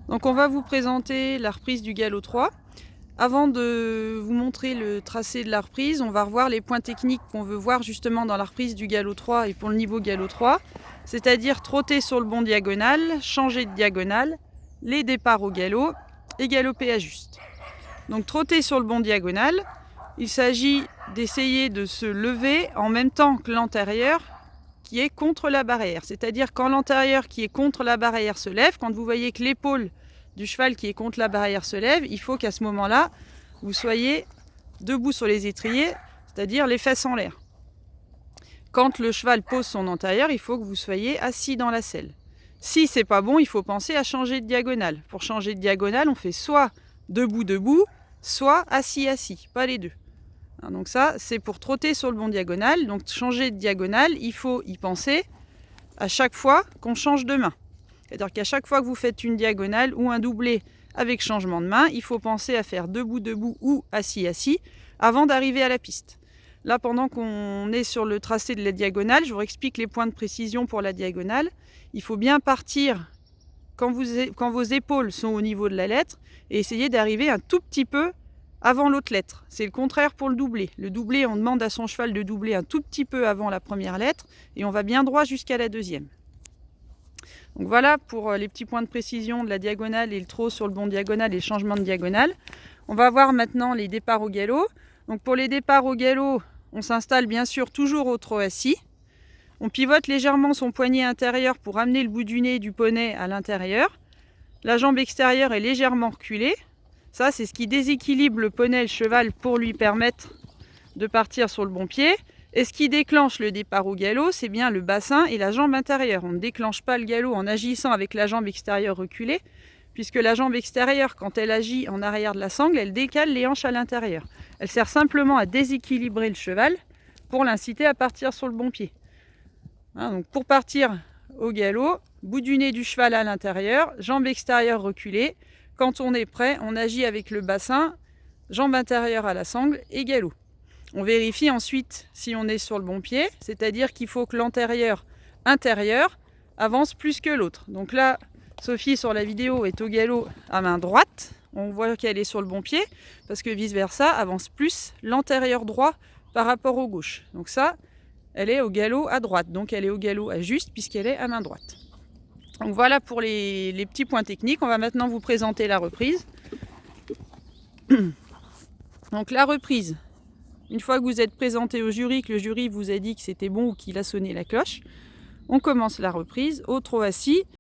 Donc on va vous présenter la reprise du galop 3. Avant de vous montrer le tracé de la reprise, on va revoir les points techniques qu'on veut voir justement dans la reprise du galop 3 et pour le niveau galop 3, c'est-à-dire trotter sur le bon diagonal, changer de diagonale, les départs au galop et galoper à juste. Donc trotter sur le bon diagonal, il s'agit d'essayer de se lever en même temps que l'antérieur qui est contre la barrière. C'est-à-dire quand l'antérieur qui est contre la barrière se lève, quand vous voyez que l'épaule du cheval qui est contre la barrière se lève, il faut qu'à ce moment-là, vous soyez debout sur les étriers, c'est-à-dire les fesses en l'air. Quand le cheval pose son antérieur, il faut que vous soyez assis dans la selle. Si c'est pas bon, il faut penser à changer de diagonale. Pour changer de diagonale, on fait soit debout, soit assis, pas les deux. Donc ça, c'est pour trotter sur le bon diagonal. Donc changer de diagonale, il faut y penser à chaque fois qu'on change de main. C'est-à-dire qu'à chaque fois que vous faites une diagonale ou un doublé avec changement de main, il faut penser à faire debout ou assis avant d'arriver à la piste. Là, pendant qu'on est sur le tracé de la diagonale, je vous explique les points de précision pour la diagonale. Il faut bien partir quand vos épaules sont au niveau de la lettre et essayer d'arriver un tout petit peu avant l'autre lettre. C'est le contraire pour le doublé. Le doublé, on demande à son cheval de doubler un tout petit peu avant la première lettre et on va bien droit jusqu'à la deuxième. Donc voilà pour les petits points de précision de la diagonale et le trot sur le bon diagonal et le changement de diagonale. On va voir maintenant les départs au galop. Donc pour les départs au galop, on s'installe bien sûr toujours au trot assis. On pivote légèrement son poignet intérieur pour amener le bout du nez du poney à l'intérieur. La jambe extérieure est légèrement reculée. Ça, c'est ce qui déséquilibre le poney et le cheval pour lui permettre de partir sur le bon pied. Et ce qui déclenche le départ au galop, c'est bien le bassin et la jambe intérieure. On ne déclenche pas le galop en agissant avec la jambe extérieure reculée, puisque la jambe extérieure, quand elle agit en arrière de la sangle, elle décale les hanches à l'intérieur. Elle sert simplement à déséquilibrer le cheval pour l'inciter à partir sur le bon pied. Donc pour partir au galop, bout du nez du cheval à l'intérieur, jambe extérieure reculée. Quand on est prêt, on agit avec le bassin, jambe intérieure à la sangle et galop. On vérifie ensuite si on est sur le bon pied, c'est-à-dire qu'il faut que l'antérieur intérieur avance plus que l'autre. Donc là, Sophie sur la vidéo est au galop à main droite. On voit qu'elle est sur le bon pied parce que vice-versa avance plus l'antérieur droit par rapport au gauche. Donc ça, elle est au galop à droite. Donc elle est au galop à juste puisqu'elle est à main droite. Donc voilà pour les petits points techniques. On va maintenant vous présenter la reprise. Donc la reprise, une fois que vous êtes présenté au jury, que le jury vous a dit que c'était bon ou qu'il a sonné la cloche, on commence la reprise au trot assis